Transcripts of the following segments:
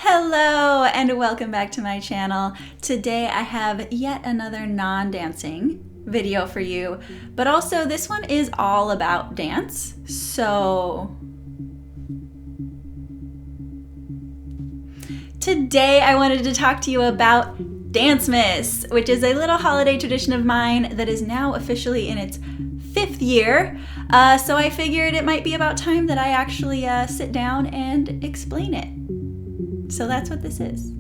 Hello and welcome back to my channel. Today I have yet another non-dancing video for you, but also this one is all about dance. So today I wanted to talk to you about Dancemas, which is a little holiday tradition of mine that is now officially in its 5th year. So I figured it might be about time that I actually sit down and explain it. So that's what this is.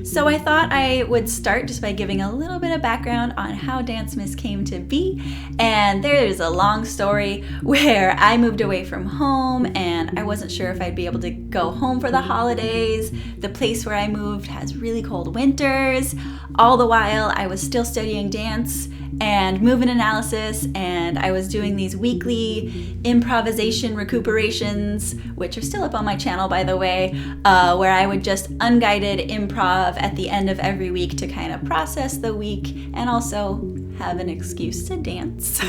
So I thought I would start just by giving a little bit of background on how Dancemas came to be. And there's a long story where I moved away from home and I wasn't sure if I'd be able to go home for the holidays. The place where I moved has really cold winters. All the while I was still studying dance and movement analysis, and I was doing these weekly improvisation recuperations, which are still up on my channel, by the way, where I would just unguided improv at the end of every week to kind of process the week and also have an excuse to dance.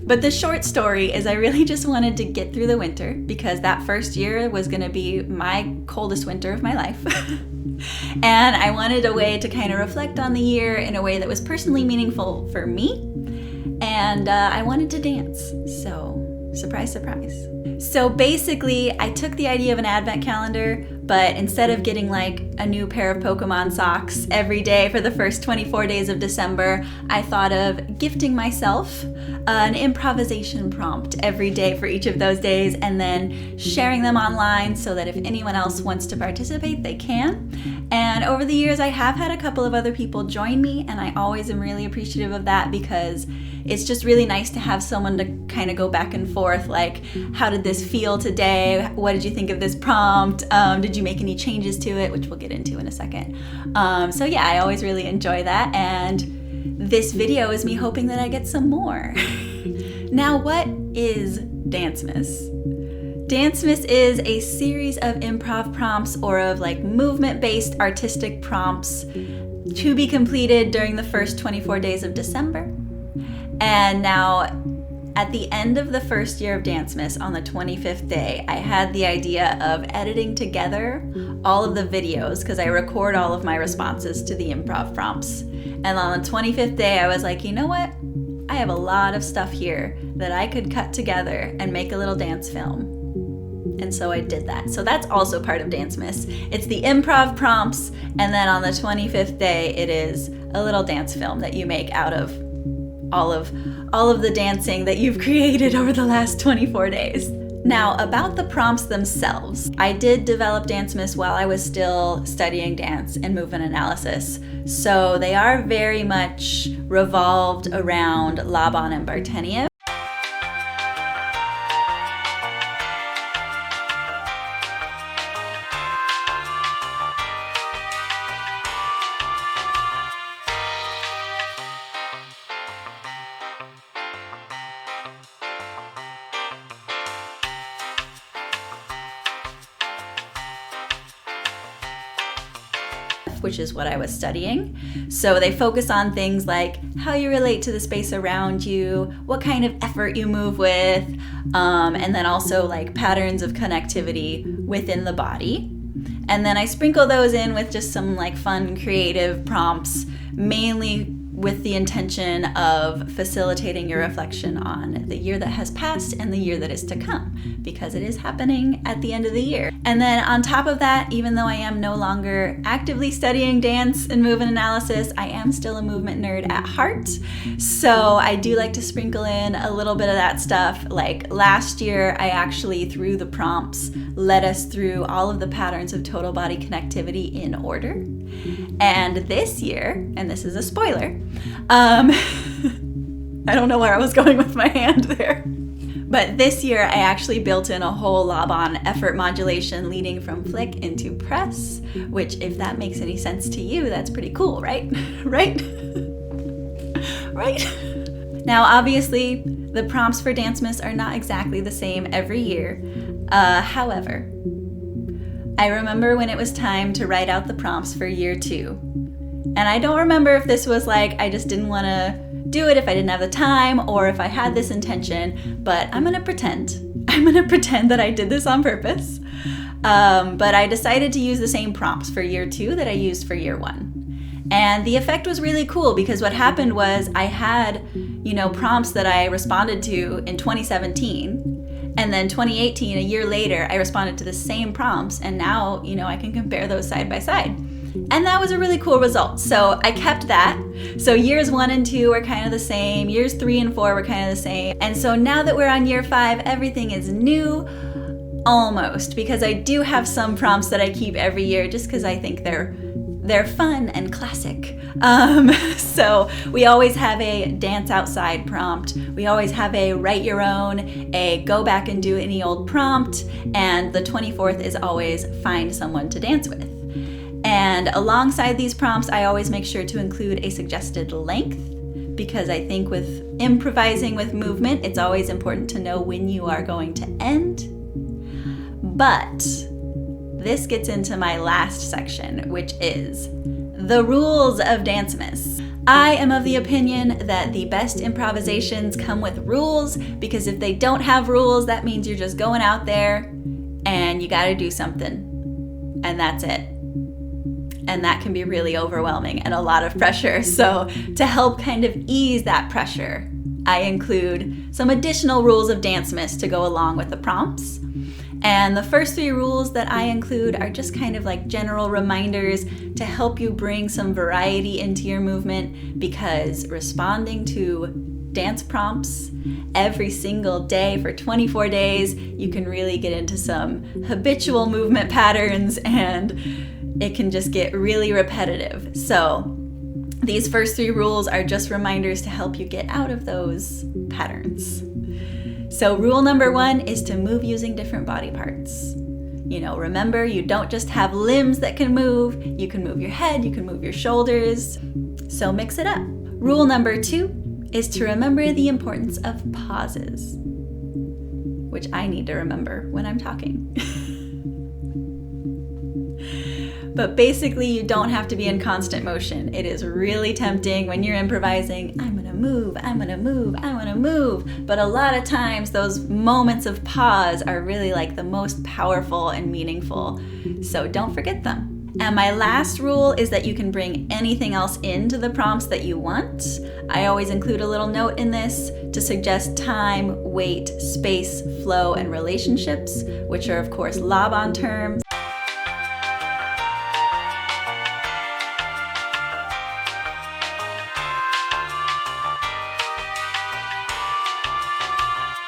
But the short story is I really just wanted to get through the winter because that first year was going to be my coldest winter of my life. And I wanted a way to kind of reflect on the year in a way that was personally meaningful for me. And I wanted to dance. So, surprise, surprise. So basically, I took the idea of an advent calendar, but instead of getting like a new pair of Pokemon socks every day for the first 24 days of December, I thought of gifting myself an improvisation prompt every day for each of those days and then sharing them online so that if anyone else wants to participate, they can. And over the years, I have had a couple of other people join me, and I always am really appreciative of that because it's just really nice to have someone to kind of go back and forth, like, how did this feel today? What did you think of this prompt? Did you make any changes to it? Which we'll get into in a second. So yeah, I always really enjoy that. And this video is me hoping that I get some more. Now, what is Dancemas? Dancemas is a series of improv prompts or of like movement-based artistic prompts to be completed during the first 24 days of December. And now, at the end of the first year of Dancemas, on the 25th day, I had the idea of editing together all of the videos because I record all of my responses to the improv prompts. And on the 25th day, I was like, you know what? I have a lot of stuff here that I could cut together and make a little dance film. And so I did that. So that's also part of Dancemas. It's the improv prompts, and then on the 25th day, it is a little dance film that you make out of all of the dancing that you've created over the last 24 days. Now, about the prompts themselves, I did develop Dancemas while I was still studying dance and movement analysis. So they are very much revolved around Laban and Bartenieff. Which is what I was studying. So they focus on things like how you relate to the space around you, what kind of effort you move with, and then also like patterns of connectivity within the body. And then I sprinkle those in with just some like fun, creative prompts, mainly with the intention of facilitating your reflection on the year that has passed and the year that is to come, because it is happening at the end of the year. And then on top of that, even though I am no longer actively studying dance and movement analysis, I am still a movement nerd at heart. So I do like to sprinkle in a little bit of that stuff. Like last year, I actually, through the prompts, led us through all of the patterns of total body connectivity in order. And this year, and this is a spoiler, I don't know where I was going with my hand there. But this year, I actually built in a whole Laban effort modulation leading from flick into press, which, if that makes any sense to you, that's pretty cool, right? Right? Right? Now, obviously, the prompts for Dancemas are not exactly the same every year. However, I remember when it was time to write out the prompts for year 2. And I don't remember if this was like I just didn't want to do it if I didn't have the time or if I had this intention, but I'm going to pretend that I did this on purpose. But I decided to use the same prompts for year 2 that I used for year 1. And the effect was really cool because what happened was I had, prompts that I responded to in 2017. And then 2018, a year later, I responded to the same prompts. And now, I can compare those side by side. And that was a really cool result. So I kept that. So years 1 and 2 were kind of the same. Years 3 and 4 were kind of the same. And so now that we're on year 5, everything is new. Almost, because I do have some prompts that I keep every year just because I think they're fun and classic. So we always have a dance outside prompt. We always have a write your own, a go back and do any old prompt, and the 24th is always find someone to dance with. And alongside these prompts, I always make sure to include a suggested length, because I think with improvising with movement, it's always important to know when you are going to end. But this gets into my last section, which is the rules of Dancemas. I am of the opinion that the best improvisations come with rules, because if they don't have rules, that means you're just going out there and you got to do something, and that's it. And that can be really overwhelming and a lot of pressure. So to help kind of ease that pressure, I include some additional rules of Dancemas to go along with the prompts. And the first 3 rules that I include are just kind of like general reminders to help you bring some variety into your movement, because responding to dance prompts every single day for 24 days, you can really get into some habitual movement patterns and it can just get really repetitive. So these first 3 rules are just reminders to help you get out of those patterns. So rule number 1 is to move using different body parts. Remember, you don't just have limbs that can move. You can move your head, you can move your shoulders. So mix it up. Rule number 2 is to remember the importance of pauses, which I need to remember when I'm talking. But basically, you don't have to be in constant motion. It is really tempting when you're improvising, I'm gonna move, I'm gonna move, I'm gonna move. But a lot of times, those moments of pause are really like the most powerful and meaningful. So don't forget them. And my last rule is that you can bring anything else into the prompts that you want. I always include a little note in this to suggest time, weight, space, flow, and relationships, which are of course Laban terms.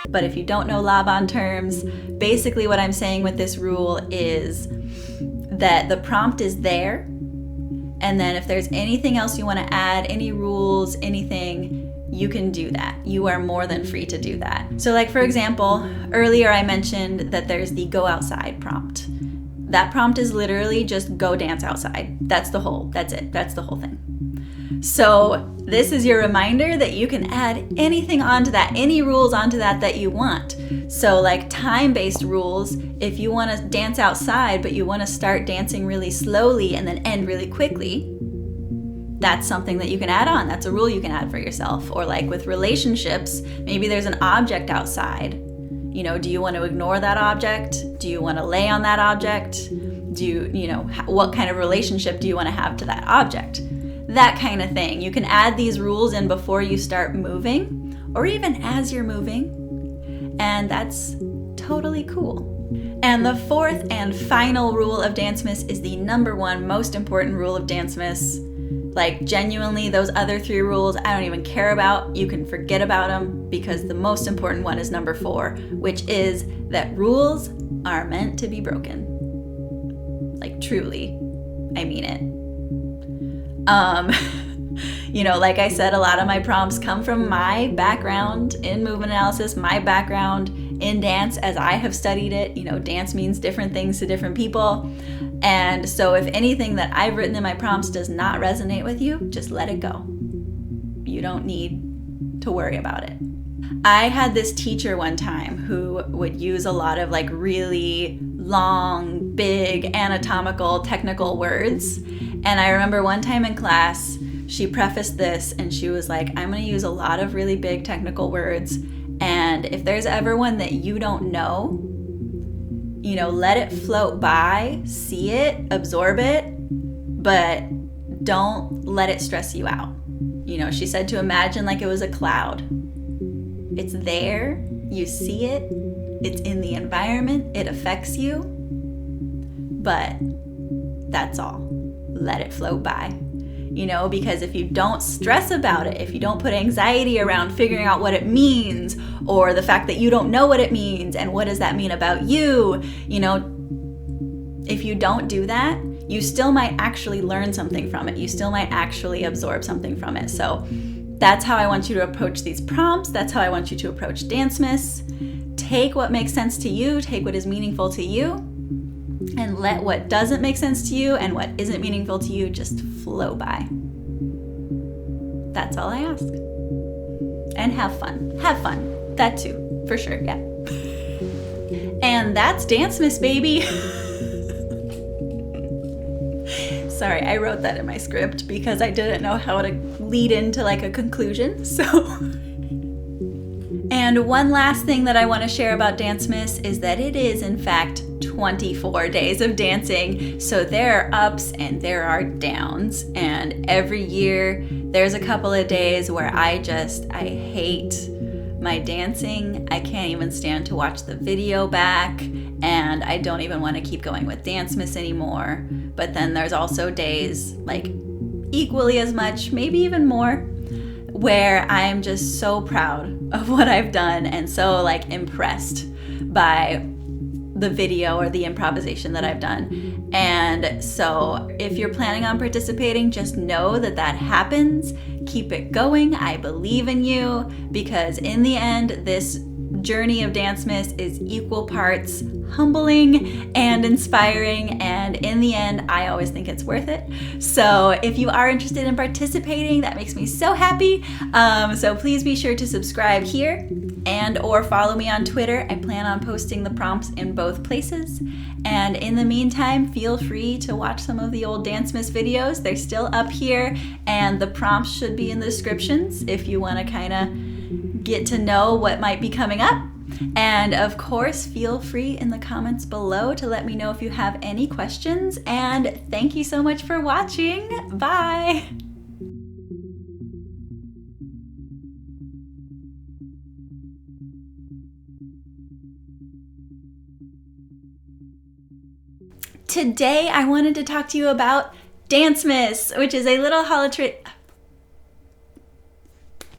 But if you don't know Laban terms, basically what I'm saying with this rule is that the prompt is there, and then if there's anything else you want to add, any rules, anything, you can do that. You are more than free to do that. So like, for example, earlier I mentioned that there's the go outside prompt. That prompt is literally just go dance outside. That's the whole thing. So this is your reminder that you can add anything onto that, any rules onto that you want. So like time-based rules, if you want to dance outside, but you want to start dancing really slowly and then end really quickly, that's something that you can add on. That's a rule you can add for yourself. Or like with relationships, maybe there's an object outside. Do you want to ignore that object? Do you want to lay on that object? What kind of relationship do you want to have to that object? That kind of thing. You can add these rules in before you start moving, or even as you're moving, and that's totally cool. And the 4th and final rule of Dancemas is the number 1 most important rule of Dancemas. Like, genuinely, those other 3 rules I don't even care about. You can forget about them, because the most important one is number 4, which is that rules are meant to be broken. Like, truly, I mean it. Like I said, a lot of my prompts come from my background in movement analysis, my background in dance as I have studied it. Dance means different things to different people. And so if anything that I've written in my prompts does not resonate with you, just let it go. You don't need to worry about it. I had this teacher one time who would use a lot of like really long, big, anatomical, technical words. And I remember one time in class, she prefaced this and she was like, I'm going to use a lot of really big technical words. And if there's ever one that you don't know, let it float by, see it, absorb it, but don't let it stress you out. She said to imagine like it was a cloud. It's there, you see it, it's in the environment, it affects you, but that's all. Let it float by. Because if you don't stress about it, if you don't put anxiety around figuring out what it means, or the fact that you don't know what it means and what does that mean about you, if you don't do that, you still might actually learn something from it. You still might actually absorb something from it. So that's how I want you to approach these prompts. That's how I want you to approach Dancemas. Take what makes sense to you, take what is meaningful to you, and let what doesn't make sense to you and what isn't meaningful to you just flow by. That's all I ask. And have fun. Have fun. That too, for sure, yeah. And that's Dancemas, baby. Sorry, I wrote that in my script because I didn't know how to lead into like a conclusion, so. And one last thing that I want to share about Dancemas is that it is in fact 24 days of dancing. So there are ups and there are downs. And every year there's a couple of days where I hate my dancing. I can't even stand to watch the video back. And I don't even want to keep going with Dancemas anymore. But then there's also days like equally as much, maybe even more, where I'm just so proud of what I've done and so like impressed by the video or the improvisation that I've done. And so if you're planning on participating, just know that that happens. Keep it going. I believe in you, because in the end, this journey of Dancemas is equal parts humbling and inspiring, and in the end I always think it's worth it. So if you are interested in participating, that makes me so happy. So please be sure to subscribe here and or follow me on Twitter. I plan on posting the prompts in both places, and in the meantime feel free to watch some of the old Dancemas videos. They're still up here, and the prompts should be in the descriptions if you want to kind of get to know what might be coming up. And of course, feel free in the comments below to let me know if you have any questions. And thank you so much for watching. Bye. Today, I wanted to talk to you about Dancemas, which is a little holiday